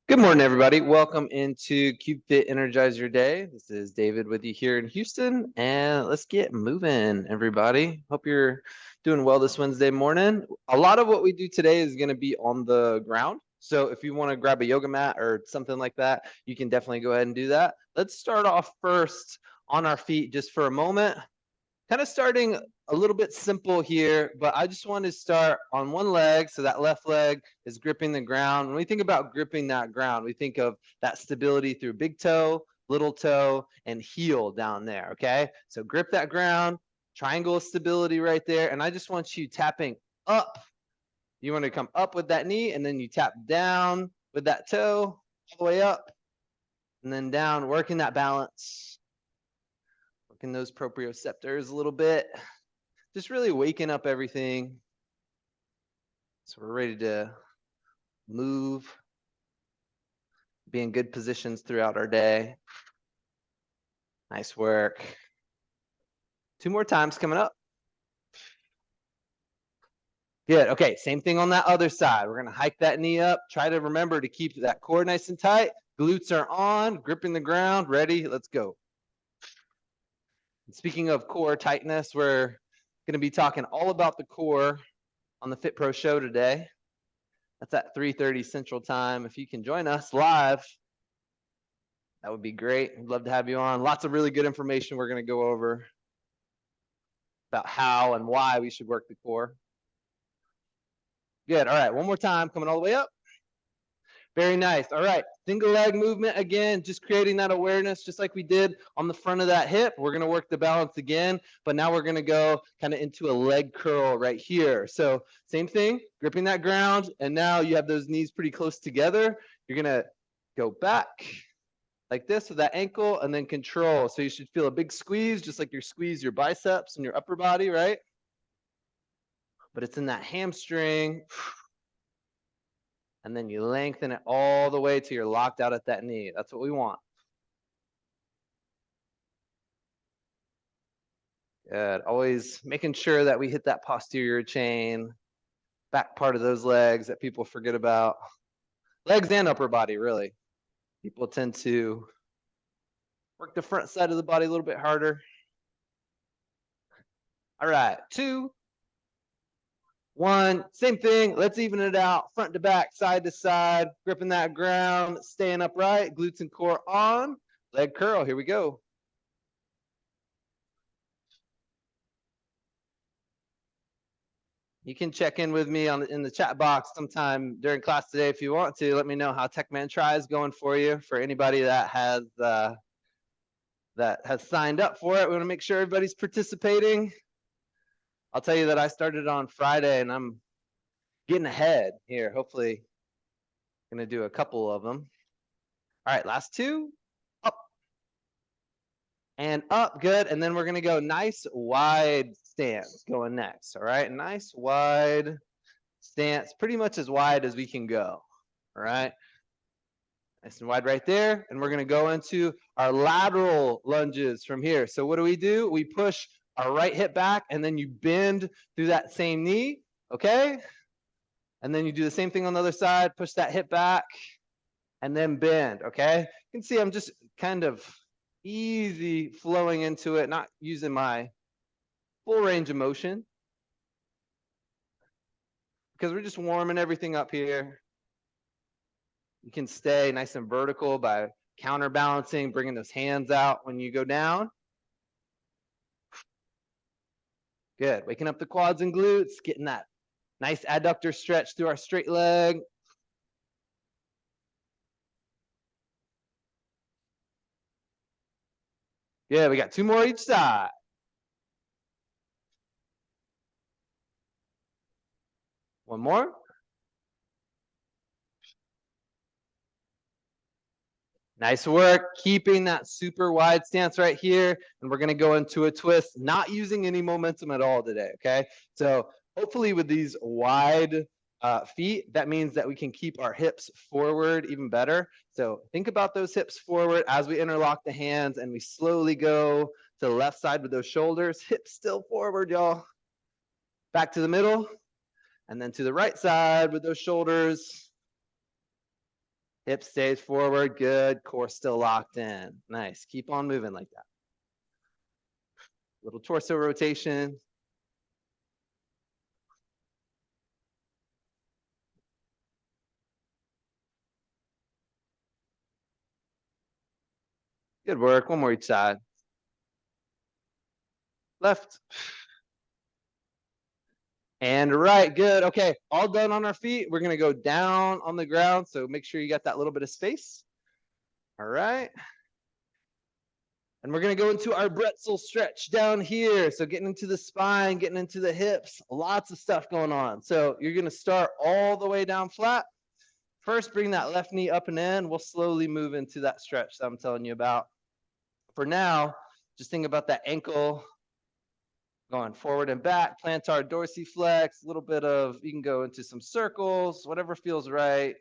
Good morning, everybody. Welcome into CubeFit Energize Your Day. This is David with you here in Houston, and let's get moving, everybody. Hope you're doing well this Wednesday morning. A lot of what we do today is going to be on the ground. So if you want to grab a yoga mat or something like that, you can definitely go ahead and do that. Let's start off first on our feet just for a moment. Kind of starting a little bit simple here, but I just want to start on one leg. So that left leg is gripping the ground. When we think about gripping that ground, we think of that stability through big toe, little toe, and heel down there, okay? So grip that ground, triangle of stability right there. And I just want you tapping up. You want to come up with that knee, and then you tap down with that toe, all the way up, and then down, working that balance. Working those proprioceptors a little bit. Just really waking up everything. So we're ready to move, be in good positions throughout our day. Nice work. 2 more times coming up. Good. Okay, same thing on that other side. We're going to hike that knee up. Try to remember to keep that core nice and tight. Glutes are on, gripping the ground. Ready? Let's go. And speaking of core tightness, we're going to be talking all about the core on the Fit Pro show today. That's at 3:30 Central Time. If you can join us live, that would be great. We'd love to have you on. Lots of really good information we're going to go over about how and why we should work the core. Good. All right, one more time, coming all the way up. Very nice. All right, single leg movement again, just creating that awareness, just like we did on the front of that hip. We're going to work the balance again, but now we're going to go kind of into a leg curl right here. So same thing, gripping that ground, and now you have those knees pretty close together. You're going to go back like this with that ankle, and then control. So you should feel a big squeeze, just like you squeeze your biceps and your upper body, right? But it's in that hamstring. And then you lengthen it all the way till you're locked out at that knee. That's what we want. Good. Always making sure that we hit that posterior chain, back part of those legs that people forget about. Legs and upper body, really. People tend to work the front side of the body a little bit harder. All right, 2, 1, same thing. Let's even it out, front to back, side to side, gripping that ground, staying upright, glutes and core on, leg curl. Here we go. You can check in with me in the chat box sometime during class today if you want to. Let me know how TechMan Try is going for you. For anybody that has signed up for it, we want to make sure everybody's participating. I'll tell you that I started on Friday, and I'm getting ahead here. Hopefully, going to do a couple of them. All right, last 2. Up and up. Good. And then we're going to go nice wide stance going next. All right, nice wide stance, pretty much as wide as we can go. All right. Nice and wide right there. And we're going to go into our lateral lunges from here. So what do? We push our right hip back, and then you bend through that same knee. Okay. And then you do the same thing on the other side. Push that hip back and then bend. Okay. You can see I'm just kind of easy flowing into it, not using my full range of motion, because we're just warming everything up here. You can stay nice and vertical by counterbalancing, bringing those hands out when you go down. Good. Waking up the quads and glutes, getting that nice adductor stretch through our straight leg. Good. We got 2 more each side. One more. Nice work, keeping that super wide stance right here. And we're going to go into a twist, not using any momentum at all today, okay? So hopefully with these wide feet, that means that we can keep our hips forward even better. So think about those hips forward as we interlock the hands, and we slowly go to the left side with those shoulders. Hips still forward, y'all. Back to the middle, and then to the right side with those shoulders. Hip stays forward, good. Core still locked in. Nice, keep on moving like that. Little torso rotation. Good work, one more each side. Left. And right, good. Okay, all done on our feet. We're gonna go down on the ground, so make sure you got that little bit of space. All right. And we're gonna go into our pretzel stretch down here. So getting into the spine, getting into the hips, lots of stuff going on. So you're gonna start all the way down flat. First, bring that left knee up and in. We'll slowly move into that stretch that I'm telling you about. For now, just think about that ankle going forward and back, plantar dorsiflex, a little bit of, you can go into some circles, whatever feels right.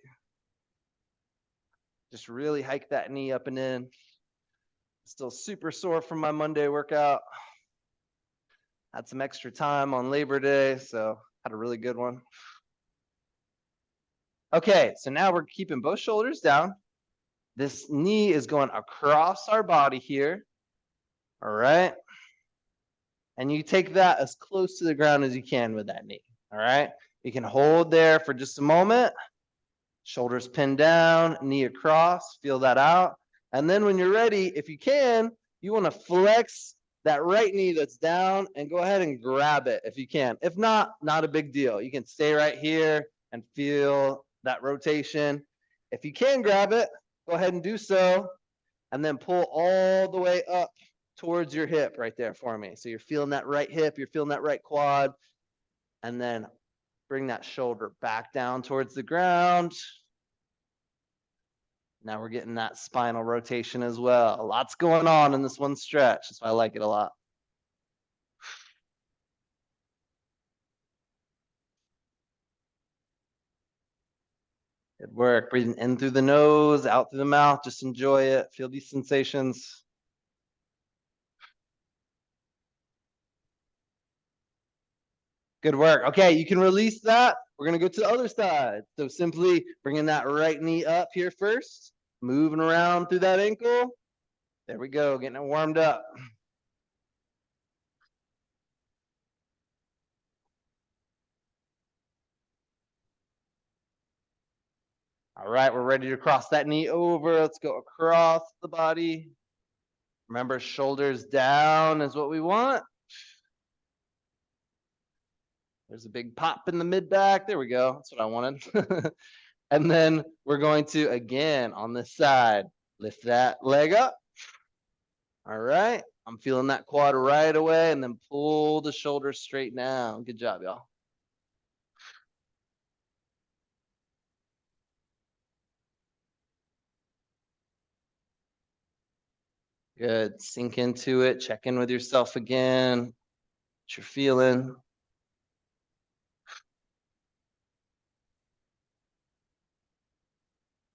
Just really hike that knee up and in. Still super sore from my Monday workout. Had some extra time on Labor Day, so had a really good one. Okay, so now we're keeping both shoulders down. This knee is going across our body here. All right. And you take that as close to the ground as you can with that knee. All right. You can hold there for just a moment. Shoulders pinned down, knee across, feel that out. And then when you're ready, if you can, you want to flex that right knee that's down and go ahead and grab it if you can. If not, not a big deal. You can stay right here and feel that rotation. If you can grab it, go ahead and do so. And then pull all the way up towards your hip right there for me. So you're feeling that right hip, you're feeling that right quad. And then bring that shoulder back down towards the ground. Now we're getting that spinal rotation as well. Lots going on in this one stretch. That's why I like it a lot. Good work. Breathing in through the nose, out through the mouth. Just enjoy it. Feel these sensations. Good work. Okay, you can release that. We're going to go to the other side. So simply bringing that right knee up here first, moving around through that ankle. There we go, getting it warmed up. All right, we're ready to cross that knee over. Let's go across the body. Remember, shoulders down is what we want. There's a big pop in the mid back. There we go. That's what I wanted. And then we're going to, again, on this side, lift that leg up. All right. I'm feeling that quad right away, and then pull the shoulders straight down. Good job, y'all. Good. Sink into it. Check in with yourself again. What you're feeling.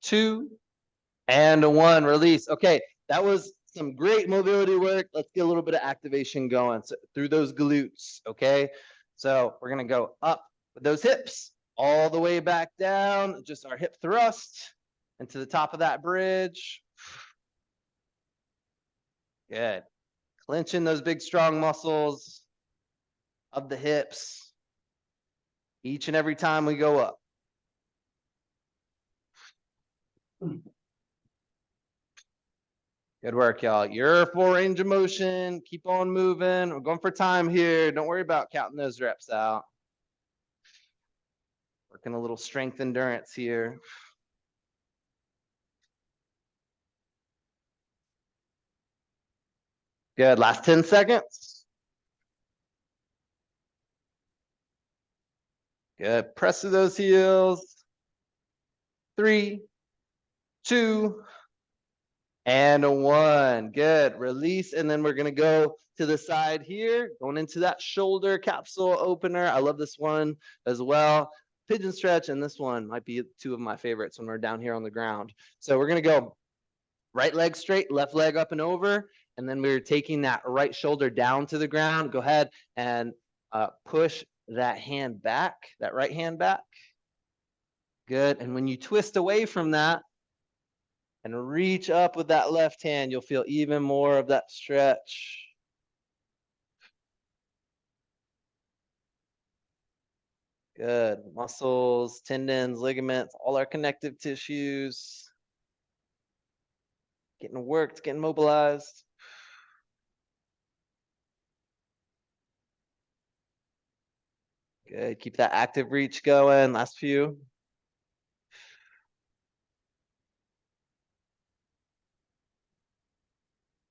2 and a 1. Release. Okay, that was some great mobility work. Let's get a little bit of activation going through those glutes. Okay, so we're gonna go up with those hips all the way back down. Just our hip thrust into the top of that bridge. Good. Clenching those big strong muscles of the hips each and every time we go up. Good work, y'all. Your full range of motion. Keep on moving. We're going for time here. Don't worry about counting those reps out. Working a little strength endurance here. Good. Last 10 seconds. Good. Press through those heels. 3, 2, and a 1. Good. Release. And then we're going to go to the side here, going into that shoulder capsule opener. I love this one as well. Pigeon stretch, and this one might be 2 of my favorites when we're down here on the ground. So we're going to go right leg straight, left leg up and over. And then we're taking that right shoulder down to the ground. Go ahead and push that hand back, that right hand back. Good. And when you twist away from that, and reach up with that left hand. You'll feel even more of that stretch. Good. Muscles, tendons, ligaments, all our connective tissues. Getting worked, getting mobilized. Good. Keep that active reach going. Last few.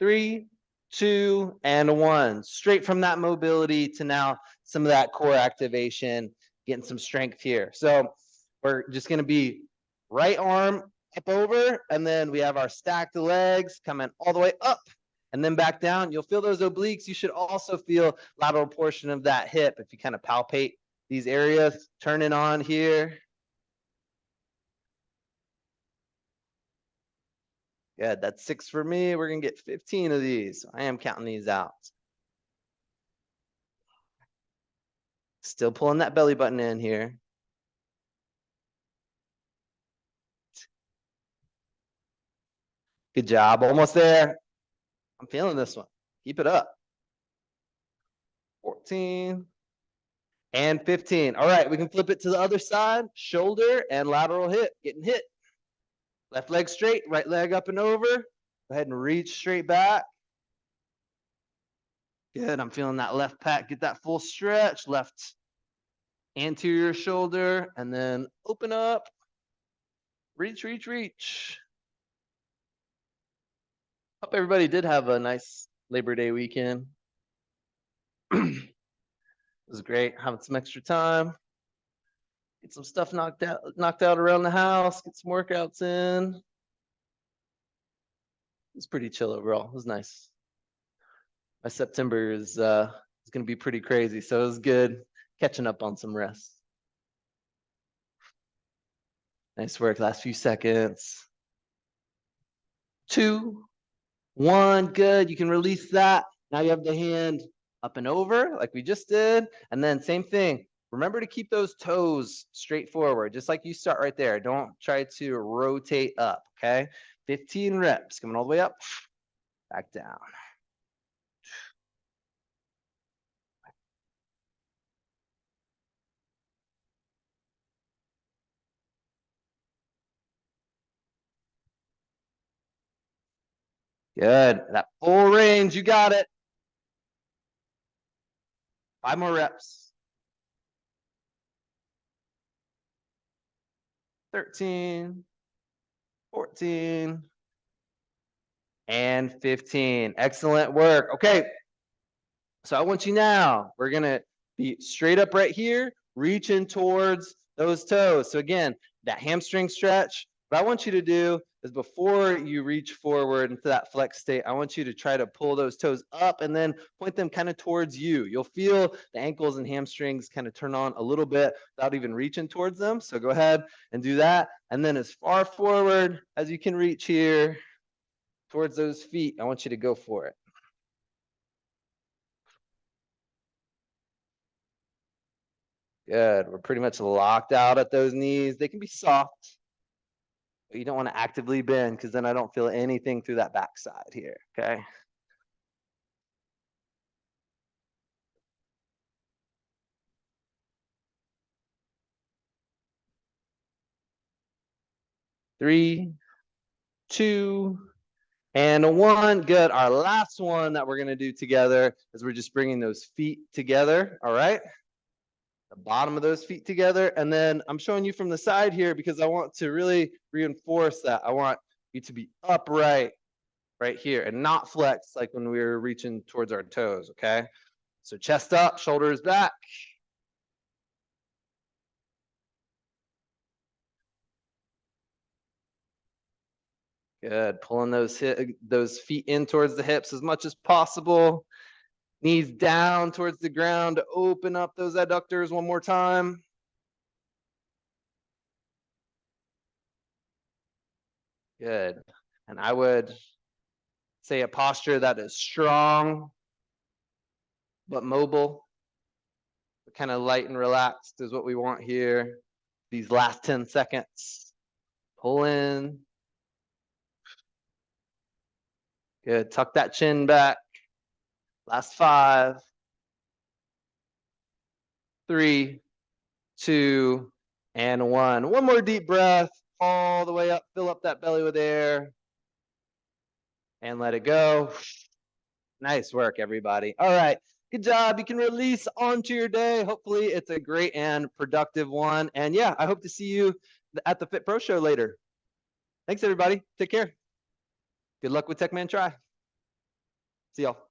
3, 2, and 1. Straight from that mobility to now some of that core activation, getting some strength here. So we're just going to be right arm up over, and then we have our stacked legs coming all the way up and then back down. You'll feel those obliques. You should also feel lateral portion of that hip if you kind of palpate these areas. Turn it on here. Good. That's 6 for me. We're going to get 15 of these. I am counting these out. Still pulling that belly button in here. Good job. Almost there. I'm feeling this one. Keep it up. 14 and 15. All right, we can flip it to the other side. Shoulder and lateral hip getting hit. Left leg straight, right leg up and over. Go ahead and reach straight back. Good. I'm feeling that left pec. Get that full stretch. Left anterior shoulder, and then open up. Reach, reach, reach. Hope everybody did have a nice Labor Day weekend. It was great having some extra time. Get some stuff knocked out around the house. Get some workouts in. It was pretty chill overall. It was nice. My September is going to be pretty crazy, so it was good catching up on some rest. Nice work. Last few seconds. 2, 1. Good. You can release that. Now you have the hand up and over like we just did. And then same thing. Remember to keep those toes straight forward, just like you start right there. Don't try to rotate up, okay? 15 reps. Coming all the way up, back down. Good. That full range, you got it. 5 more reps. 13, 14, and 15. Excellent work. Okay. So I want you now, we're going to be straight up right here, reaching towards those toes. So again, that hamstring stretch. What I want you to do is before you reach forward into that flex state, I want you to try to pull those toes up and then point them kind of towards you. You'll feel the ankles and hamstrings kind of turn on a little bit without even reaching towards them. So go ahead and do that. And then as far forward as you can reach here towards those feet, I want you to go for it. Good. We're pretty much locked out at those knees. They can be soft, but you don't want to actively bend because then I don't feel anything through that backside here, okay? Three, 2, and 1. Good. Our last one that we're going to do together is we're just bringing those feet together, all right? The bottom of those feet together. And then I'm showing you from the side here because I want to really reinforce that. I want you to be upright right here and not flex like when we were reaching towards our toes, okay? So chest up, shoulders back. Good. Pulling those feet in towards the hips as much as possible. Knees down towards the ground to open up those adductors one more time. Good. And I would say a posture that is strong but mobile, but kind of light and relaxed is what we want here. These last 10 seconds. Pull in. Good. Tuck that chin back. Last 5, 3, 2, and 1. One more deep breath. All the way up. Fill up that belly with air. And let it go. Nice work, everybody. All right. Good job. You can release onto your day. Hopefully, it's a great and productive one. And yeah, I hope to see you at the Fit Pro Show later. Thanks, everybody. Take care. Good luck with TechMan Try. See y'all.